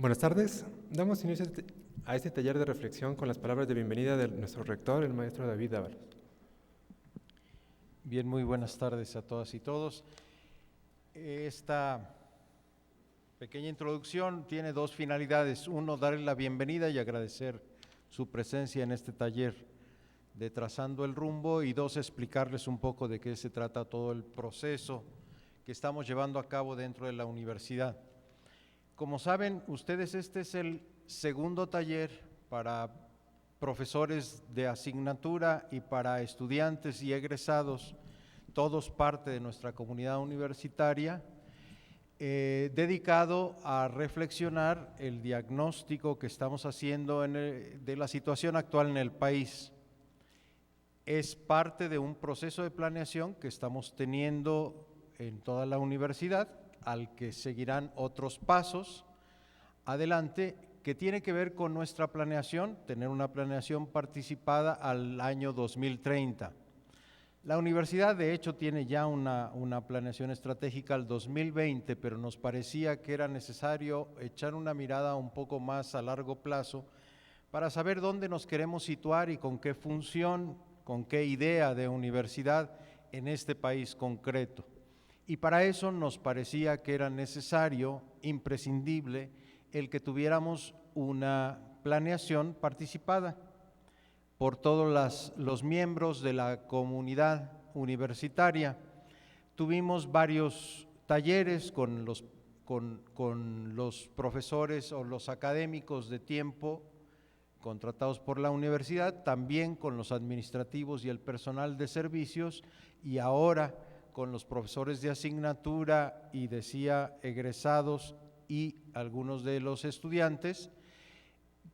Buenas tardes. Damos inicio a este taller de reflexión con las palabras de bienvenida de nuestro rector, el maestro David Ábalos. Bien, muy buenas tardes a todas y todos. Esta pequeña introducción tiene dos finalidades. Uno, darle la bienvenida y agradecer su presencia en este taller de Trazando el Rumbo, y dos, explicarles un poco de qué se trata todo el proceso que estamos llevando a cabo dentro de la universidad. Como saben ustedes, este es el segundo taller para profesores de asignatura y para estudiantes y egresados, todos parte de nuestra comunidad universitaria, dedicado a reflexionar el diagnóstico que estamos haciendo de la situación actual en el país. Es parte de un proceso de planeación que estamos teniendo en toda la universidad, al que seguirán otros pasos adelante, que tiene que ver con nuestra planeación, tener una planeación participada al año 2030. La universidad, de hecho, tiene ya una planeación estratégica al 2020, pero nos parecía que era necesario echar una mirada un poco más a largo plazo para saber dónde nos queremos situar y con qué función, con qué idea de universidad en este país concreto. Y para eso nos parecía que era necesario, imprescindible, el que tuviéramos una planeación participada por todos los miembros de la comunidad universitaria. Tuvimos varios talleres con los profesores o los académicos de tiempo contratados por la universidad, también con los administrativos y el personal de servicios, y ahora con los profesores de asignatura y decía egresados y algunos de los estudiantes,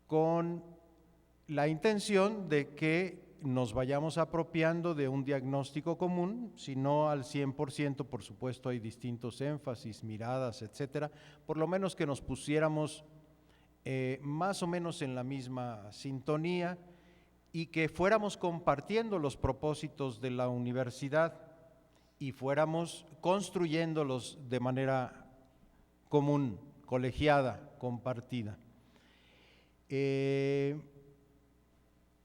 con la intención de que nos vayamos apropiando de un diagnóstico común, si no al 100%, por supuesto hay distintos énfasis, miradas, etcétera, por lo menos que nos pusiéramos más o menos en la misma sintonía y que fuéramos compartiendo los propósitos de la universidad y fuéramos construyéndolos de manera común, colegiada, compartida.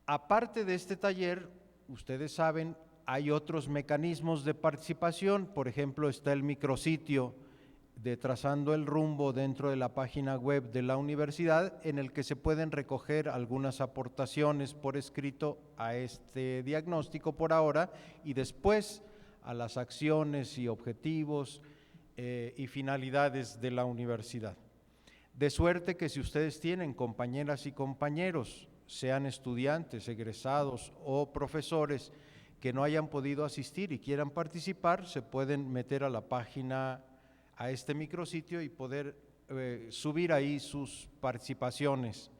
Aparte de este taller, ustedes saben, hay otros mecanismos de participación. Por ejemplo, está el micrositio de Trazando el Rumbo dentro de la página web de la universidad, en el que se pueden recoger algunas aportaciones por escrito a este diagnóstico por ahora, y después a las acciones y objetivos y finalidades de la universidad. De suerte que si ustedes tienen compañeras y compañeros, sean estudiantes, egresados o profesores, que no hayan podido asistir y quieran participar, se pueden meter a la página, a este micrositio, y poder subir ahí sus participaciones,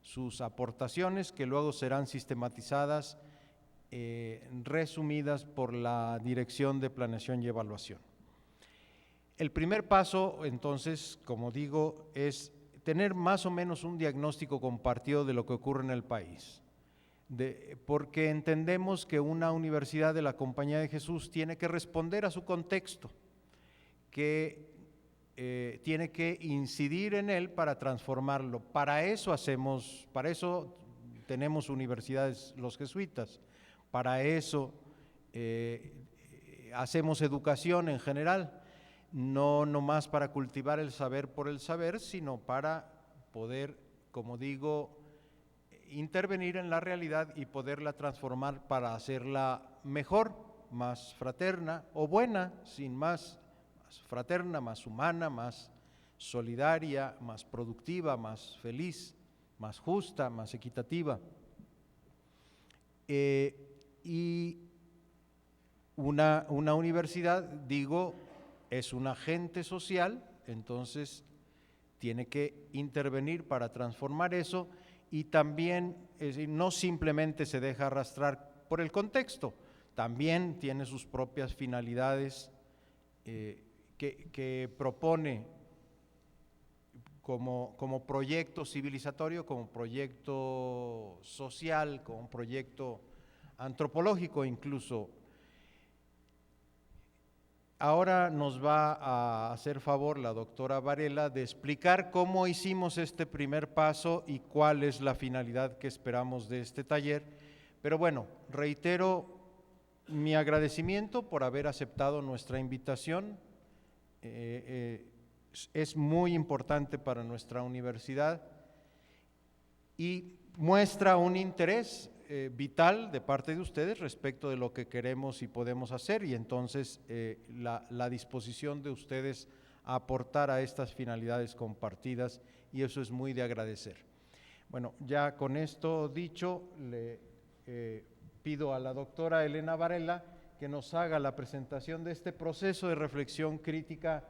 sus aportaciones, que luego serán sistematizadas, resumidas por la Dirección de Planeación y Evaluación. El primer paso, entonces, como digo, es tener más o menos un diagnóstico compartido de lo que ocurre en el país, porque entendemos que una universidad de la Compañía de Jesús tiene que responder a su contexto, que tiene que incidir en él para transformarlo. Para eso tenemos universidades los jesuitas, para eso hacemos educación en general, no nomás para cultivar el saber por el saber, sino para poder, como digo, intervenir en la realidad y poderla transformar para hacerla mejor, más fraterna o buena, sin más fraterna, más humana, más solidaria, más productiva, más feliz, más justa, más equitativa. Y una universidad, digo, es un agente social, entonces tiene que intervenir para transformar eso, y también no simplemente se deja arrastrar por el contexto, también tiene sus propias finalidades que propone como proyecto civilizatorio, como proyecto social, como proyecto antropológico incluso. Ahora nos va a hacer favor la doctora Varela de explicar cómo hicimos este primer paso y cuál es la finalidad que esperamos de este taller. Pero bueno, reitero mi agradecimiento por haber aceptado nuestra invitación. Es muy importante para nuestra universidad y muestra un interés vital de parte de ustedes respecto de lo que queremos y podemos hacer, y entonces la disposición de ustedes a aportar a estas finalidades compartidas, y eso es muy de agradecer. Bueno, ya con esto dicho, le pido a la doctora Elena Varela que nos haga la presentación de este proceso de reflexión crítica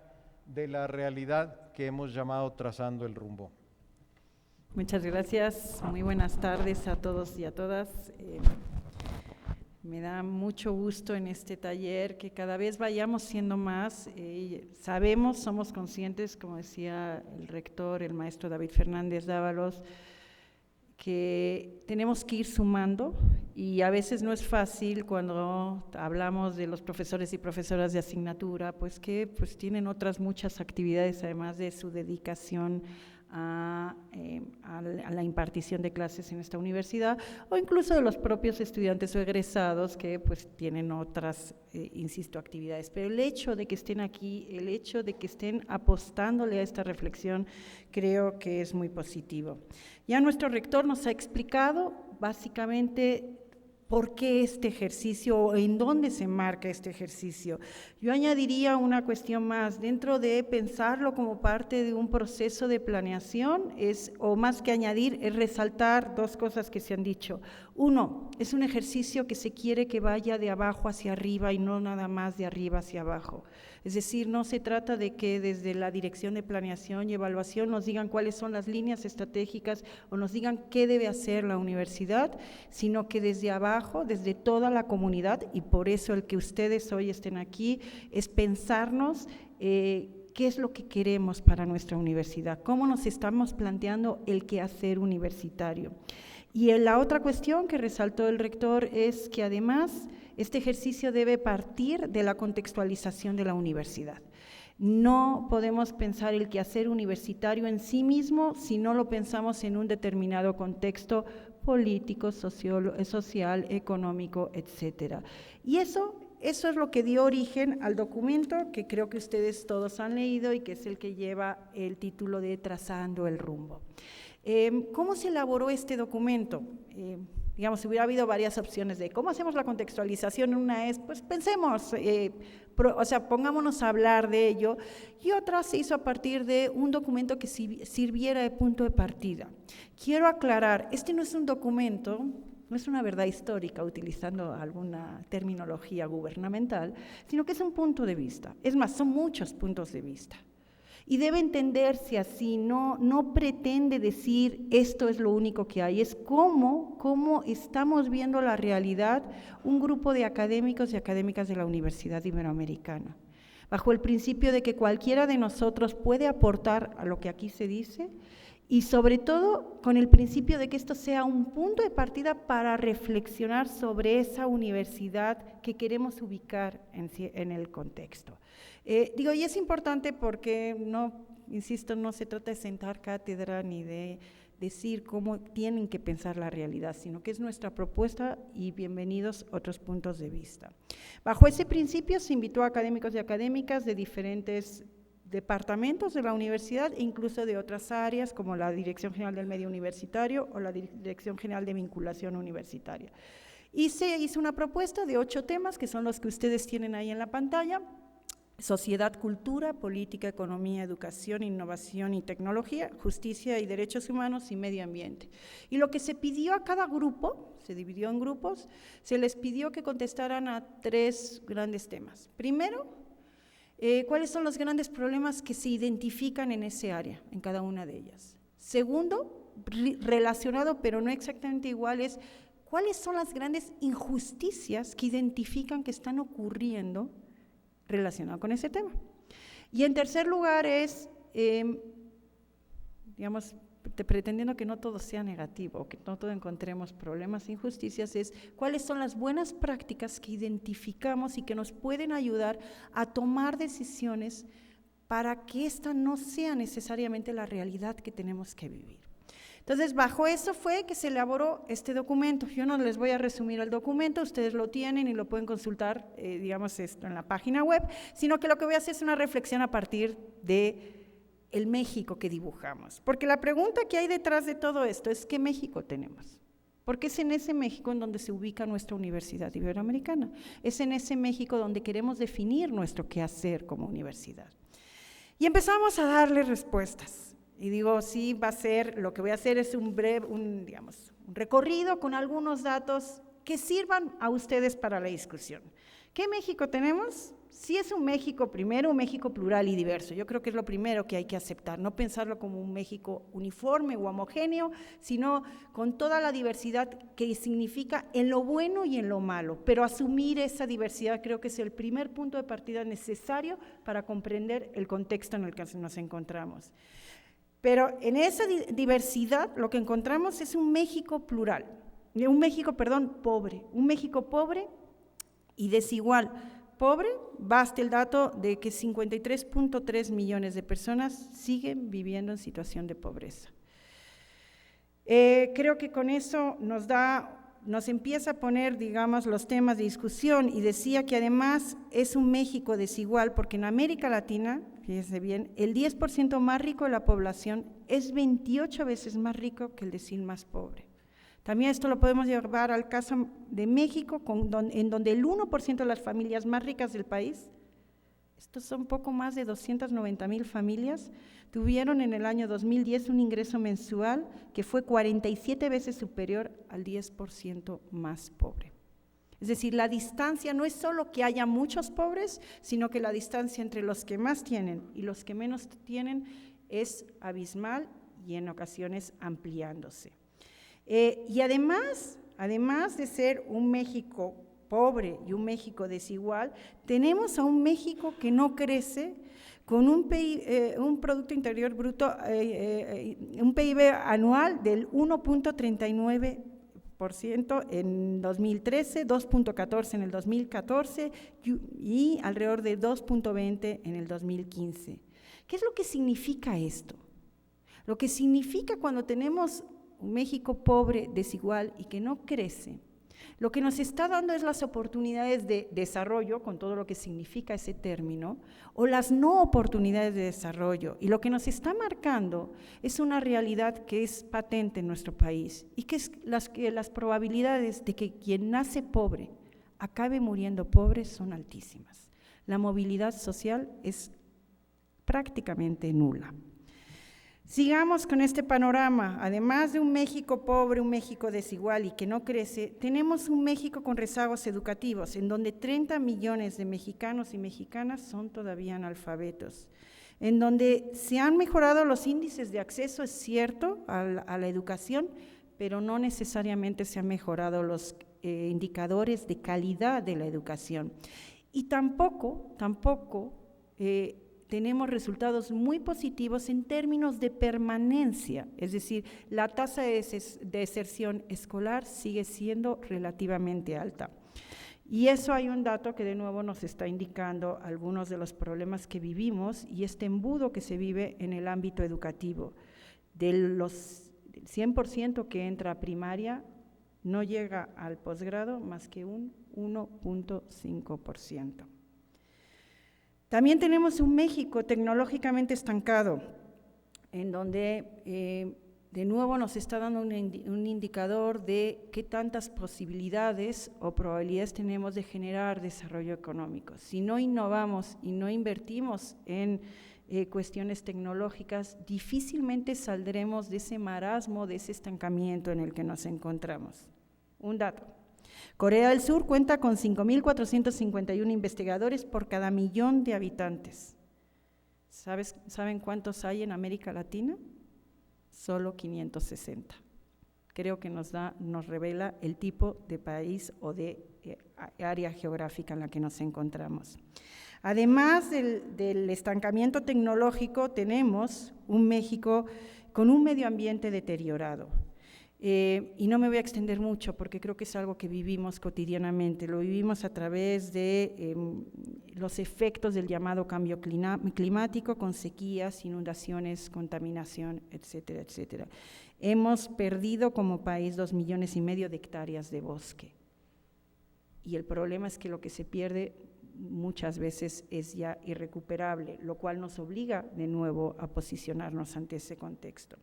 de la realidad que hemos llamado Trazando el Rumbo. Muchas gracias, muy buenas tardes a todos y a todas. Me da mucho gusto en este taller que cada vez vayamos siendo más. Sabemos, somos conscientes, como decía el rector, el maestro David Fernández Dávalos, que tenemos que ir sumando, y a veces no es fácil cuando hablamos de los profesores y profesoras de asignatura, pues que tienen otras muchas actividades además de su dedicación a la impartición de clases en esta universidad, o incluso de los propios estudiantes o egresados que pues tienen otras, insisto, actividades. Pero el hecho de que estén aquí, el hecho de que estén apostándole a esta reflexión, creo que es muy positivo. Ya nuestro rector nos ha explicado básicamente ¿por qué este ejercicio o en dónde se marca este ejercicio? Yo añadiría una cuestión más, dentro de pensarlo como parte de un proceso de planeación, o más que añadir, es resaltar dos cosas que se han dicho. Uno, es un ejercicio que se quiere que vaya de abajo hacia arriba y no nada más de arriba hacia abajo. Es decir, no se trata de que desde la dirección de planeación y evaluación nos digan cuáles son las líneas estratégicas o nos digan qué debe hacer la universidad, sino que desde abajo, desde toda la comunidad, y por eso el que ustedes hoy estén aquí, es pensarnos qué es lo que queremos para nuestra universidad, cómo nos estamos planteando el quehacer universitario. Y la otra cuestión que resaltó el rector es que además este ejercicio debe partir de la contextualización de la universidad. No podemos pensar el quehacer universitario en sí mismo si no lo pensamos en un determinado contexto político, social, económico, etcétera. Y eso es lo que dio origen al documento que creo que ustedes todos han leído y que es el que lleva el título de Trazando el Rumbo. ¿Cómo se elaboró este documento? Digamos, si hubiera habido varias opciones de cómo hacemos la contextualización, una es, pues pensemos, pongámonos a hablar de ello, y otra se hizo a partir de un documento que sirviera de punto de partida. Quiero aclarar, este no es un documento, no es una verdad histórica utilizando alguna terminología gubernamental, sino que es un punto de vista. Es más, son muchos puntos de vista. Y debe entenderse así, no pretende decir esto es lo único que hay, es cómo estamos viendo la realidad un grupo de académicos y académicas de la Universidad Iberoamericana, bajo el principio de que cualquiera de nosotros puede aportar a lo que aquí se dice, y sobre todo con el principio de que esto sea un punto de partida para reflexionar sobre esa universidad que queremos ubicar en el contexto. Y es importante porque, insisto, no se trata de sentar cátedra ni de decir cómo tienen que pensar la realidad, sino que es nuestra propuesta y bienvenidos otros puntos de vista. Bajo ese principio se invitó a académicos y académicas de diferentes departamentos de la universidad e incluso de otras áreas como la Dirección General del Medio Universitario o la Dirección General de Vinculación Universitaria. Y se hizo una propuesta de 8 temas que son los que ustedes tienen ahí en la pantalla: sociedad, cultura, política, economía, educación, innovación y tecnología, justicia y derechos humanos y medio ambiente. Y lo que se pidió a cada grupo, se dividió en grupos, se les pidió que contestaran a 3 grandes temas. Primero, ¿cuáles son los grandes problemas que se identifican en ese área, en cada una de ellas? Segundo, relacionado pero no exactamente igual, es ¿cuáles son las grandes injusticias que identifican que están ocurriendo relacionado con ese tema? Y en tercer lugar es digamos, pretendiendo que no todo sea negativo, que no todo encontremos problemas e injusticias, es cuáles son las buenas prácticas que identificamos y que nos pueden ayudar a tomar decisiones para que esta no sea necesariamente la realidad que tenemos que vivir. Entonces, bajo eso fue que se elaboró este documento. Yo no les voy a resumir el documento, ustedes lo tienen y lo pueden consultar, digamos, esto en la página web, sino que lo que voy a hacer es una reflexión a partir de el México que dibujamos. Porque la pregunta que hay detrás de todo esto es ¿qué México tenemos? Porque es en ese México en donde se ubica nuestra Universidad Iberoamericana. Es en ese México donde queremos definir nuestro quehacer como universidad. Y empezamos a darle respuestas. Y digo, sí, va a ser, lo que voy a hacer es un recorrido con algunos datos que sirvan a ustedes para la discusión. ¿Qué México tenemos? Sí es un México, primero un México plural y diverso. Yo creo que es lo primero que hay que aceptar, no pensarlo como un México uniforme o homogéneo, sino con toda la diversidad que significa en lo bueno y en lo malo. Pero asumir esa diversidad creo que es el primer punto de partida necesario para comprender el contexto en el que nos encontramos. Pero en esa diversidad lo que encontramos es un México plural, un México pobre y desigual. Pobre, basta el dato de que 53.3 millones de personas siguen viviendo en situación de pobreza. Creo que con eso nos empieza a poner, digamos, los temas de discusión, y decía que además es un México desigual porque en América Latina, fíjense bien, el 10% más rico de la población es 28 veces más rico que el decil más pobre. También esto lo podemos llevar al caso de México, en donde el 1% de las familias más ricas del país, estos son poco más de 290,000 familias, tuvieron en el año 2010 un ingreso mensual que fue 47 veces superior al 10% más pobre. Es decir, la distancia no es solo que haya muchos pobres, sino que la distancia entre los que más tienen y los que menos tienen es abismal y en ocasiones ampliándose. Y además de ser un México pobre y un México desigual, tenemos a un México que no crece, con un Producto Interior Bruto, un PIB anual del 1.39% en 2013, 2.14% en el 2014 y alrededor de 2.20% en el 2015. ¿Qué es lo que significa esto? Lo que significa cuando tenemos un México pobre, desigual y que no crece, lo que nos está dando es las oportunidades de desarrollo, con todo lo que significa ese término, o las no oportunidades de desarrollo. Y lo que nos está marcando es una realidad que es patente en nuestro país y que es que las probabilidades de que quien nace pobre acabe muriendo pobre son altísimas. La movilidad social es prácticamente nula. Sigamos con este panorama. Además de un México pobre, un México desigual y que no crece, tenemos un México con rezagos educativos, en donde 30 millones de mexicanos y mexicanas son todavía analfabetos, en donde se han mejorado los índices de acceso, es cierto, a la educación, pero no necesariamente se han mejorado los indicadores de calidad de la educación. Y tampoco tenemos resultados muy positivos en términos de permanencia, es decir, la tasa de deserción escolar sigue siendo relativamente alta. Y eso hay un dato que de nuevo nos está indicando algunos de los problemas que vivimos y este embudo que se vive en el ámbito educativo. Del 100% que entra a primaria, no llega al posgrado más que un 1.5%. También tenemos un México tecnológicamente estancado, en donde de nuevo nos está dando un indicador de qué tantas posibilidades o probabilidades tenemos de generar desarrollo económico. Si no innovamos y no invertimos en cuestiones tecnológicas, difícilmente saldremos de ese marasmo, de ese estancamiento en el que nos encontramos. Un dato. Corea del Sur cuenta con 5.451 investigadores por cada 1.000.000 de habitantes. ¿Saben cuántos hay en América Latina? Solo 560. Creo que nos revela el tipo de país o de área geográfica en la que nos encontramos. Además del estancamiento tecnológico, tenemos un México con un medio ambiente deteriorado. Y no me voy a extender mucho porque creo que es algo que vivimos cotidianamente, lo vivimos a través de los efectos del llamado cambio climático con sequías, inundaciones, contaminación, etcétera, etcétera. Hemos perdido como país 2,5 millones de hectáreas de bosque y el problema es que lo que se pierde muchas veces es ya irrecuperable, lo cual nos obliga de nuevo a posicionarnos ante ese contexto.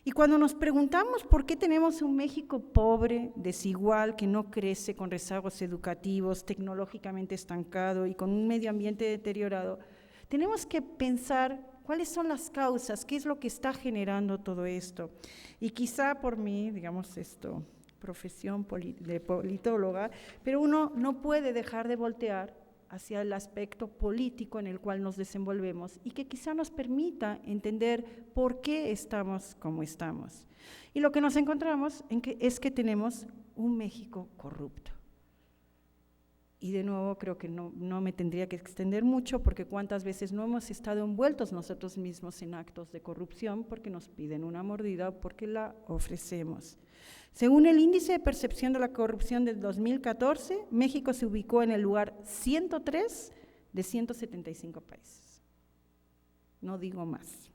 Y cuando nos preguntamos por qué tenemos un México pobre, desigual, que no crece, con rezagos educativos, tecnológicamente estancado y con un medio ambiente deteriorado, tenemos que pensar cuáles son las causas, qué es lo que está generando todo esto. Y quizá por mí, digamos profesión de politóloga, pero uno no puede dejar de voltear hacia el aspecto político en el cual nos desenvolvemos y que quizá nos permita entender por qué estamos como estamos. Y lo que nos encontramos es que tenemos un México corrupto. Y de nuevo creo que no me tendría que extender mucho porque cuántas veces no hemos estado envueltos nosotros mismos en actos de corrupción porque nos piden una mordida o porque la ofrecemos. Según el índice de percepción de la corrupción del 2014, México se ubicó en el lugar 103 de 175 países. No digo más.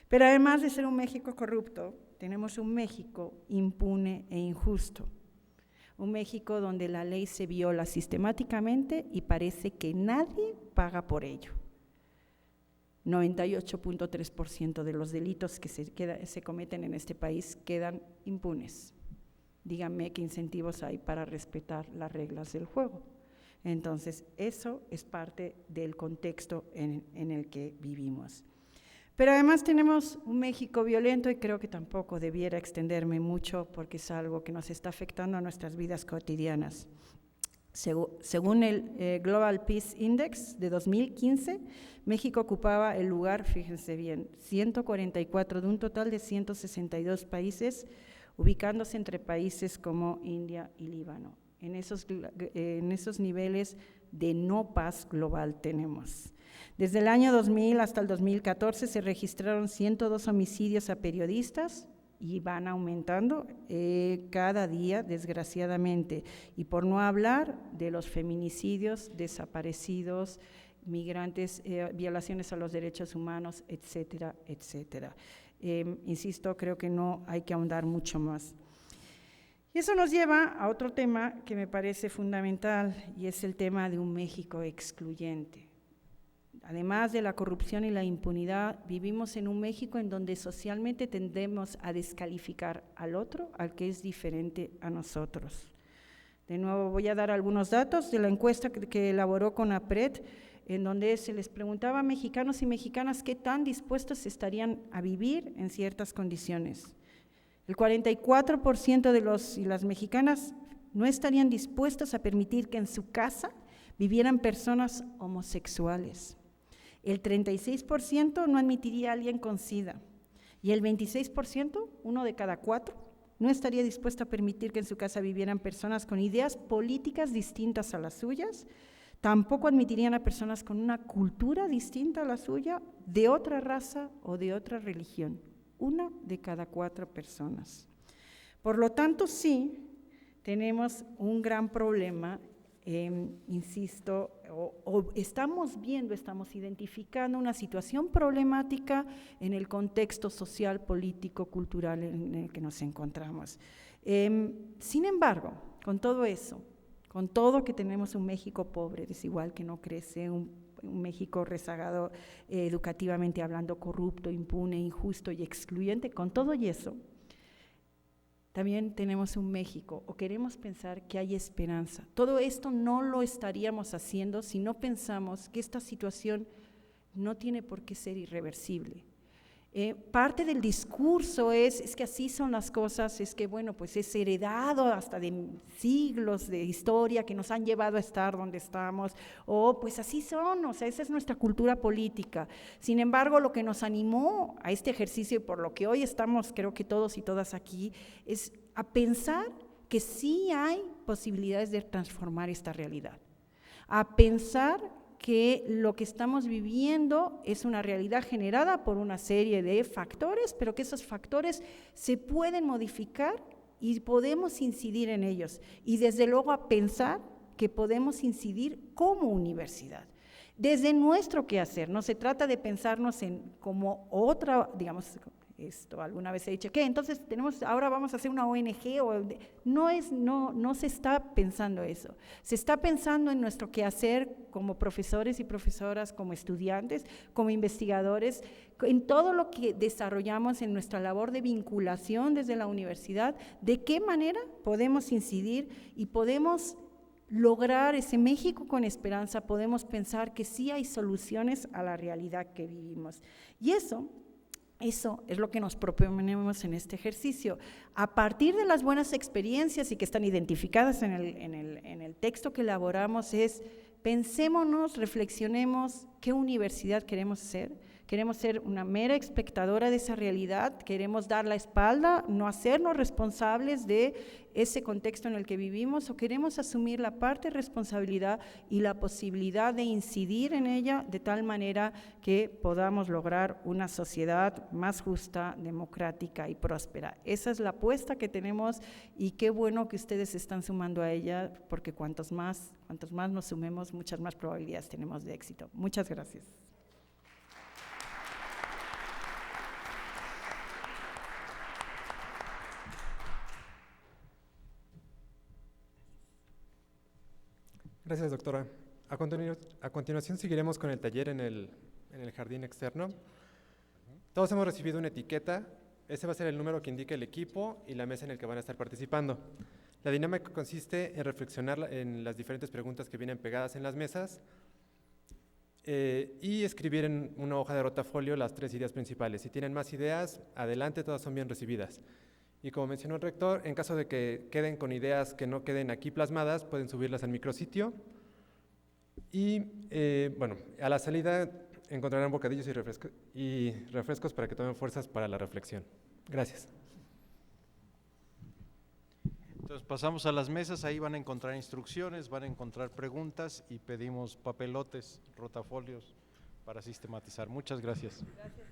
Pero además de ser un México corrupto, tenemos un México impune e injusto. Un México donde la ley se viola sistemáticamente y parece que nadie paga por ello. 98.3% de los delitos que se cometen en este país quedan impunes. Díganme qué incentivos hay para respetar las reglas del juego. Entonces, eso es parte del contexto en el que vivimos. Pero además tenemos un México violento y creo que tampoco debiera extenderme mucho porque es algo que nos está afectando a nuestras vidas cotidianas. Según el Global Peace Index de 2015, México ocupaba el lugar, fíjense bien, 144 de un total de 162 países, ubicándose entre países como India y Líbano. En esos niveles de no paz global tenemos. Desde el año 2000 hasta el 2014 se registraron 102 homicidios a periodistas y van aumentando cada día, desgraciadamente. Y por no hablar de los feminicidios, desaparecidos, migrantes, violaciones a los derechos humanos, etcétera, etcétera. Insisto, creo que no hay que ahondar mucho más. Y eso nos lleva a otro tema que me parece fundamental y es el tema de un México excluyente. Además de la corrupción y la impunidad, vivimos en un México en donde socialmente tendemos a descalificar al otro, al que es diferente a nosotros. De nuevo voy a dar algunos datos de la encuesta que elaboró CONAPRED, en donde se les preguntaba a mexicanos y mexicanas qué tan dispuestos estarían a vivir en ciertas condiciones. El 44% de los y las mexicanas no estarían dispuestos a permitir que en su casa vivieran personas homosexuales. El 36% no admitiría a alguien con SIDA y el 26%, 1 de cada 4, no estaría dispuesto a permitir que en su casa vivieran personas con ideas políticas distintas a las suyas. Tampoco admitirían a personas con una cultura distinta a la suya, de otra raza o de otra religión. 1 de cada 4 personas. Por lo tanto, sí, tenemos un gran problema, insisto, estamos identificando una situación problemática en el contexto social, político, cultural en el que nos encontramos. Sin embargo, con todo eso, con todo que tenemos un México pobre, desigual, que no crece, un México rezagado educativamente hablando, corrupto, impune, injusto y excluyente, con todo y eso, también tenemos un México, o queremos pensar que hay esperanza. Todo esto no lo estaríamos haciendo si no pensamos que esta situación no tiene por qué ser irreversible. Parte del discurso es que así son las cosas, es que bueno, pues es heredado hasta de siglos de historia que nos han llevado a estar donde estamos, o pues así son, o sea, esa es nuestra cultura política. Sin embargo, lo que nos animó a este ejercicio y por lo que hoy estamos, creo que todos y todas aquí, es a pensar que sí hay posibilidades de transformar esta realidad, a pensar que lo que estamos viviendo es una realidad generada por una serie de factores, pero que esos factores se pueden modificar y podemos incidir en ellos. Y desde luego a pensar que podemos incidir como universidad. Desde nuestro quehacer, no se trata de pensarnos en como otra, digamos, esto alguna vez he dicho, ¿qué? Entonces ahora vamos a hacer una ONG, no se está pensando eso, se está pensando en nuestro quehacer como profesores y profesoras, como estudiantes, como investigadores, en todo lo que desarrollamos en nuestra labor de vinculación desde la universidad, de qué manera podemos incidir y podemos lograr ese México con esperanza, podemos pensar que sí hay soluciones a la realidad que vivimos. Y eso es lo que nos proponemos en este ejercicio. A partir de las buenas experiencias y que están identificadas en el texto que elaboramos pensémonos, reflexionemos qué universidad queremos ser. Queremos ser una mera espectadora de esa realidad, queremos dar la espalda, no hacernos responsables de ese contexto en el que vivimos, o queremos asumir la parte de responsabilidad y la posibilidad de incidir en ella de tal manera que podamos lograr una sociedad más justa, democrática y próspera. Esa es la apuesta que tenemos y qué bueno que ustedes se están sumando a ella, porque cuantos más nos sumemos, muchas más probabilidades tenemos de éxito. Muchas gracias. Gracias, doctora. A continuación seguiremos con el taller en el jardín externo. Todos hemos recibido una etiqueta. Ese va a ser el número que indica el equipo y la mesa en el que van a estar participando. La dinámica consiste en reflexionar en las diferentes preguntas que vienen pegadas en las mesas y escribir en una hoja de rotafolio las 3 ideas principales. Si tienen más ideas, adelante, todas son bien recibidas. Y como mencionó el rector, en caso de que queden con ideas que no queden aquí plasmadas, pueden subirlas al micrositio. Y bueno, a la salida encontrarán bocadillos y refrescos para que tomen fuerzas para la reflexión. Gracias. Entonces pasamos a las mesas, ahí van a encontrar instrucciones, van a encontrar preguntas y pedimos papelotes, rotafolios para sistematizar. Muchas gracias. Gracias.